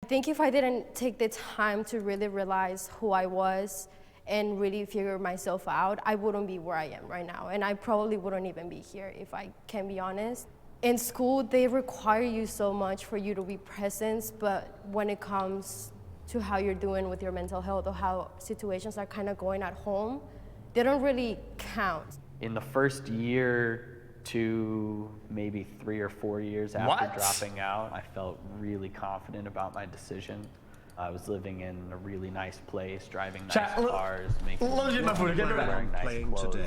think if I didn't take the time to really realize who I was and really figure myself out, I wouldn't be where I am right now. And I probably wouldn't even be here if I can be honest. In school, they require you so much for you to be present, but when it comes to how you're doing with your mental health or how situations are kind of going at home, they don't really count. In the first year to maybe 3 or 4 years after dropping out, I felt really confident about my decision. I was living in a really nice place, driving nice cars, wearing nice clothes.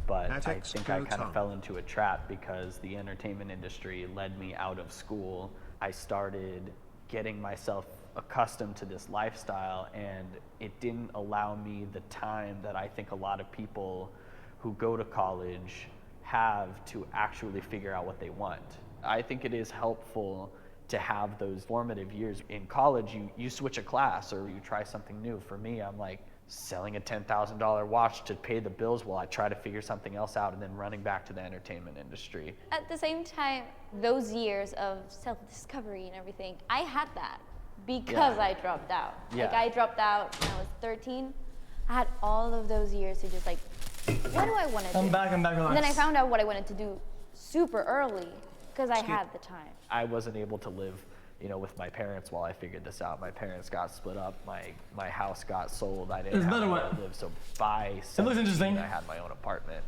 But I think I kind of fell into a trap because the entertainment industry led me out of school. I started getting myself accustomed to this lifestyle, and it didn't allow me the time that I think a lot of people who go to college have to actually figure out what they want. I think it is helpful to have those formative years. In college, you switch a class or you try something new. For me, I'm like selling a $10,000 watch to pay the bills while I try to figure something else out and then running back to the entertainment industry. At the same time, those years of self-discovery and everything, I had that because I dropped out. Like I dropped out when I was 13. I had all of those years to just like, what do I want to do? I'm back, relax. And then I found out what I wanted to do super early because I had the time. I wasn't able to live, with my parents while I figured this out. My parents got split up. My house got sold. I didn't have where to live. So by 17, I had my own apartment.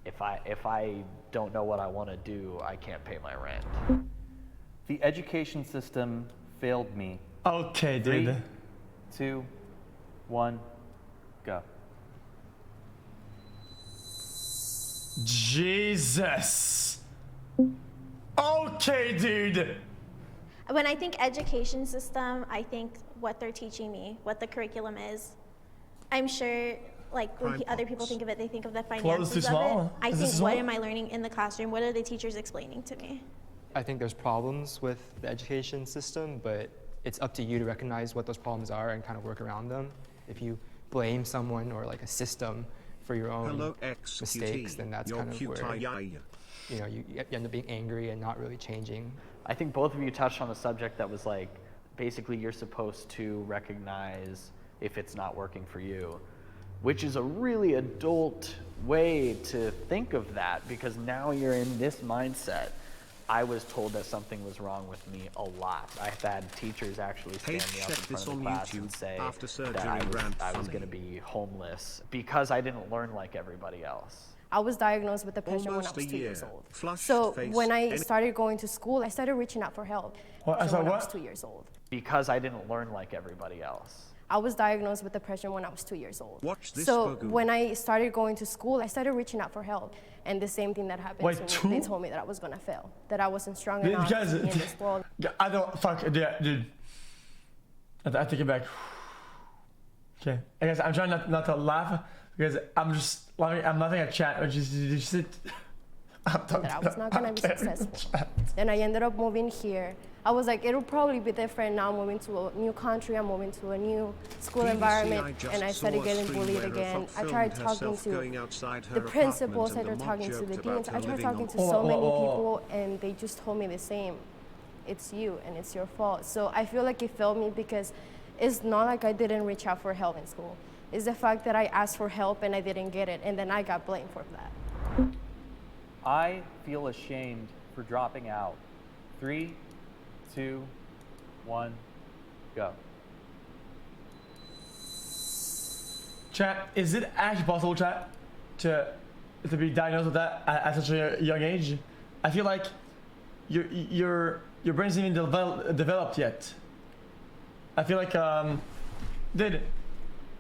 If I don't know what I want to do, I can't pay my rent. The education system failed me. Okay, dude. 3, 2, 1, go. Jesus. Okay, dude. When I think education system, I think what they're teaching me, what the curriculum is. I'm sure, like, when other people think of it, they think of the finances of it. I think, what am I learning in the classroom? What are the teachers explaining to me? I think there's problems with the education system, but it's up to you to recognize what those problems are and kind of work around them. If you blame someone or like a system for your own mistakes, then that's kind of where you end up being angry and not really changing. I think both of you touched on the subject that was like, basically you're supposed to recognize if it's not working for you, which is a really adult way to think of that, because now you're in this mindset. I was told that something was wrong with me a lot. I've had teachers actually stand me up in front of the class and say that I was going to be homeless because I didn't learn like everybody else. I was diagnosed with depression when I was 2 years old. So when I started going to school, I started reaching out for help when I was 2 years old. Because I didn't learn like everybody else. I was diagnosed with depression when I was 2 years old. So when I started going to school, I started reaching out for help. And the same thing that happened to me, they told me that I was gonna fail, that I wasn't strong enough to be in this world. I don't, dude. I take it back. Okay, I guess I'm trying not to laugh because I'm just laughing, I'm laughing at chat, which is just that I was not gonna be successful. Then I ended up moving here. I was like, it'll probably be different now. I'm moving to a new country, I'm moving to a new school environment, and I started getting bullied again. I tried talking to the principals, I tried talking to the deans, I tried talking to so many people, and they just told me the same. It's you, and it's your fault. So I feel like it failed me because it's not like I didn't reach out for help in school. It's the fact that I asked for help and I didn't get it, and then I got blamed for that. I feel ashamed for dropping out. 3, 2, 1, go. Chat, is it actually possible, chat, to be diagnosed with that at such a young age? I feel like your brain isn't even developed yet. I feel like dude, it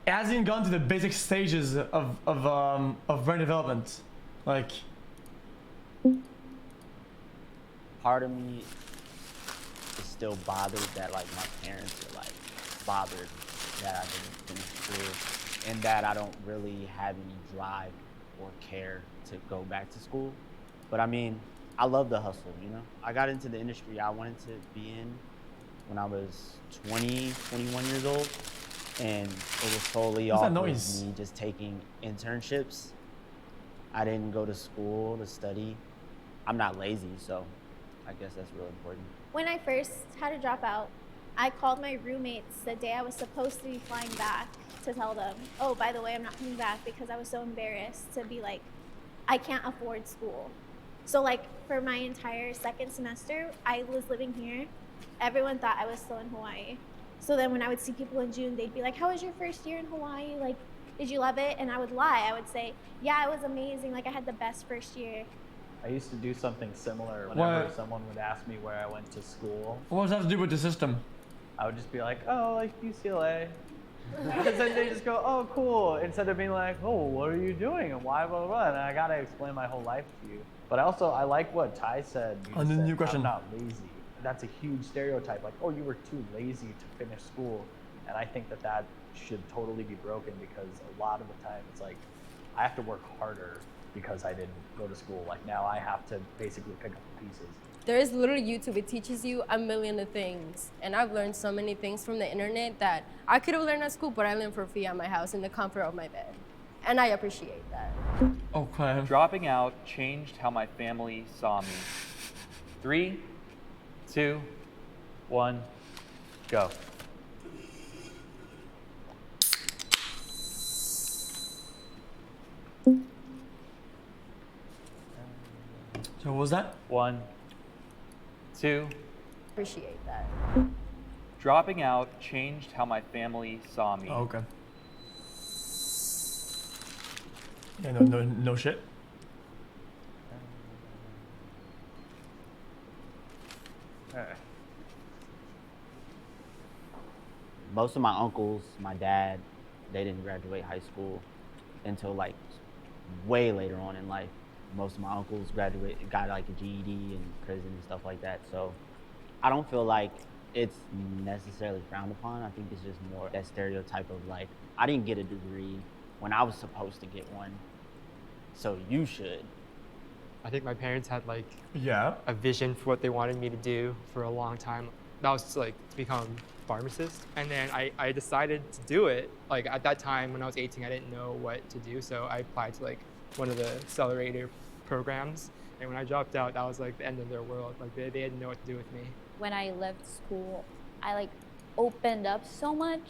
hasn't even gone to the basic stages of brain development. Like, part of me is still bothered that like my parents are like bothered that I didn't finish school and that I don't really have any drive or care to go back to school. But I mean, I love the hustle, you know? I got into the industry I wanted to be in when I was 20, 21 years old, and it was totally off of me just taking internships. I didn't go to school to study. I'm not lazy, so I guess that's real important. When I first had to drop out, I called my roommates the day I was supposed to be flying back to tell them, oh, by the way, I'm not coming back, because I was so embarrassed to be like, I can't afford school. So like for my entire second semester, I was living here. Everyone thought I was still in Hawaii. So then when I would see people in June, they'd be like, how was your first year in Hawaii? Like, did you love it? And I would lie. I would say, yeah, it was amazing. Like I had the best first year. I used to do something similar whenever someone would ask me where I went to school. What does that have to do with the system? I would just be like, oh, like UCLA. Because then they just go, oh, cool. Instead of being like, oh, what are you doing and why, blah, blah, blah. And I got to explain my whole life to you. But also, I like what Ty said. And then new question. I'm not lazy. That's a huge stereotype. Like, oh, you were too lazy to finish school. And I think that that should totally be broken, because a lot of the time it's like, I have to work harder because I didn't go to school. Like now I have to basically pick up the pieces. There is literally YouTube. It teaches you a million of things. And I've learned so many things from the internet that I could have learned at school, but I learned for free at my house in the comfort of my bed. And I appreciate that. Okay. Dropping out changed how my family saw me. 3, 2, 1, go. So what was that? 1, 2. Appreciate that. Dropping out changed how my family saw me. Oh, okay. Yeah, no shit. Most of my uncles, my dad, they didn't graduate high school until like way later on in life. Most of my uncles got like a GED in prison and stuff like that. So I don't feel like it's necessarily frowned upon. I think it's just more that stereotype of like, I didn't get a degree when I was supposed to get one, so you should. I think my parents had like a vision for what they wanted me to do for a long time. That was to, like, to become a pharmacist. And then I decided to do it. Like at that time when I was 18, I didn't know what to do. So I applied to like one of the accelerator programs. And when I dropped out, that was like the end of their world. Like they didn't know what to do with me. When I left school, I like opened up so much.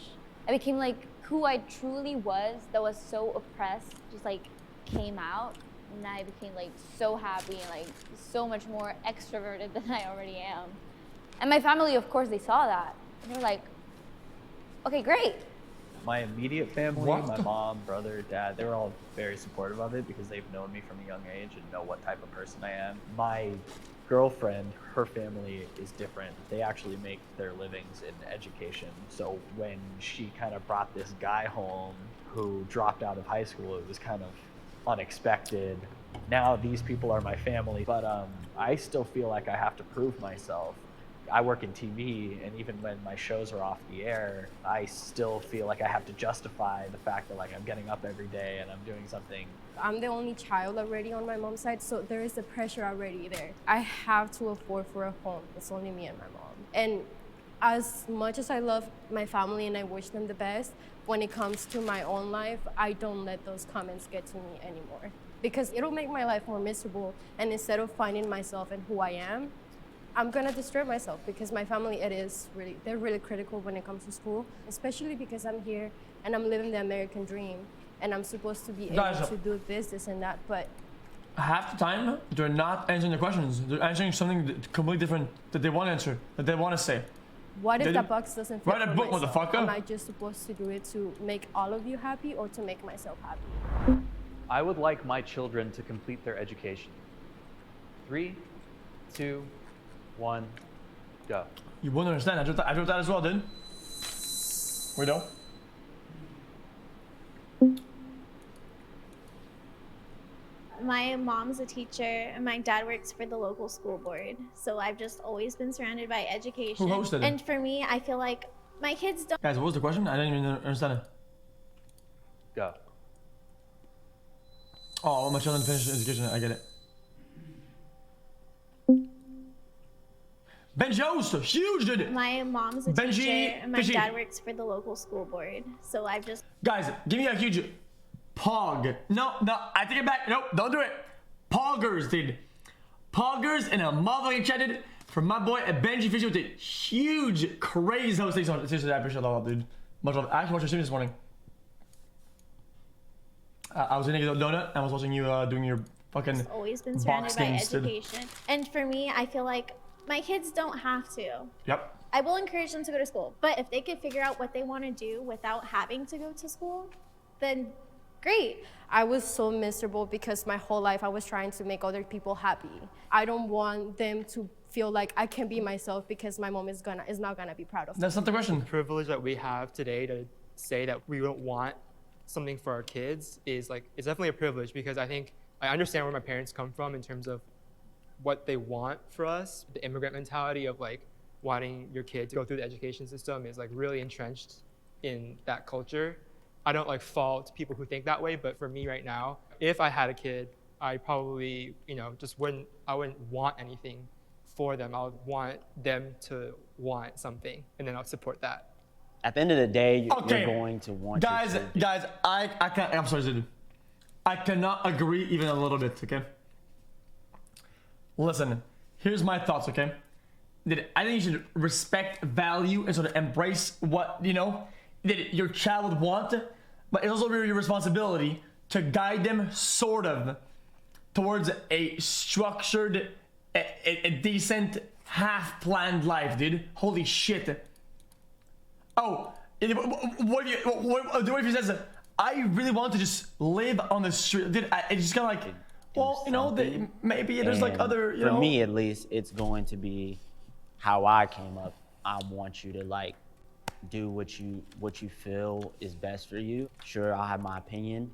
I became like who I truly was, that was so oppressed, just like came out. And I became like so happy and like so much more extroverted than I already am. And my family, of course, they saw that. And they were like, okay, great. My immediate family, my mom, brother, dad, they were all very supportive of it because they've known me from a young age and know what type of person I am. My girlfriend, her family is different. They actually make their livings in education. So when she kind of brought this guy home who dropped out of high school, it was kind of unexpected. Now these people are my family, but I still feel like I have to prove myself. I work in TV, and even when my shows are off the air, I still feel like I have to justify the fact that like I'm getting up every day and I'm doing something. I'm the only child already on my mom's side, so there is the pressure already there. I have to afford for a home. It's only me and my mom. And as much as I love my family and I wish them the best, when it comes to my own life, I don't let those comments get to me anymore. Because it'll make my life more miserable, and instead of finding myself and who I am, I'm gonna destroy myself, because my family, they're really critical when it comes to school, especially because I'm here and I'm living the American dream and I'm supposed to be able to do this and that, but half the time they're not answering the questions. They're answering something completely different that they want to answer, that they want to say. What if that box doesn't fit? Write a book, motherfucker. Am I just supposed to do it to make all of you happy or to make myself happy? I would like my children to complete their education. 3, 2, 1, go. You won't understand. I wrote that as well, dude. We don't. My mom's a teacher and my dad works for the local school board. So I've just always been surrounded by education. Who hosted it? And for me, I feel like my kids don't. Guys, what was the question? I didn't even understand it. Go. Oh, I want my children to finish education. I get it. Benjo's huge, dude. My mom's a teacher and my dad works for the local school board. So I've just. Guys, give me a huge pog. No, I take it back. Nope, don't do it. Poggers, dude. Poggers in a motherfucking chat, dude. For For my boy, a Benji Fishy with a huge, crazy host. Seriously, I appreciate that, dude. Much love. I actually watched your stream this morning. I was eating a donut and I was watching you doing your fucking. It's always been surrounded by education. And for me, I feel like my kids don't have to. Yep. I will encourage them to go to school, but if they could figure out what they want to do without having to go to school, then great. I was so miserable because my whole life I was trying to make other people happy. I don't want them to feel like I can be myself because my mom is not gonna be proud of me. That's not the question. The privilege that we have today to say that we don't want something for our kids is like, it's definitely a privilege, because I think I understand where my parents come from in terms of what they want for us. The immigrant mentality of like wanting your kid to go through the education system is like really entrenched in that culture. I don't like fault people who think that way, but for me right now, if I had a kid, I probably, I wouldn't want anything for them. I would want them to want something, and then I'll support that. At the end of the day, you're going to want guys, I can't, I'm sorry, dude. I cannot agree even a little bit, okay? Listen, here's my thoughts, okay? I think you should respect, value, and sort of embrace what, that your child would want, but it's also your responsibility to guide them sort of towards a structured, a decent, half-planned life, dude. Holy shit. Oh, what if he says, I really want to just live on the street, dude? It's just kind of like, well, maybe there's like other, For me, at least, it's going to be how I came up. I want you to like do what you feel is best for you. Sure, I'll have my opinion,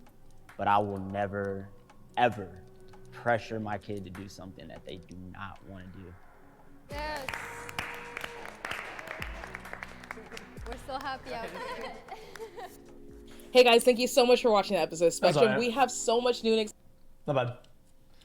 but I will never, ever pressure my kid to do something that they do not want to do. Yes. We're so happy out here. Hey guys, thank you so much for watching the episode. Spectrum, we have so much new. Not bad.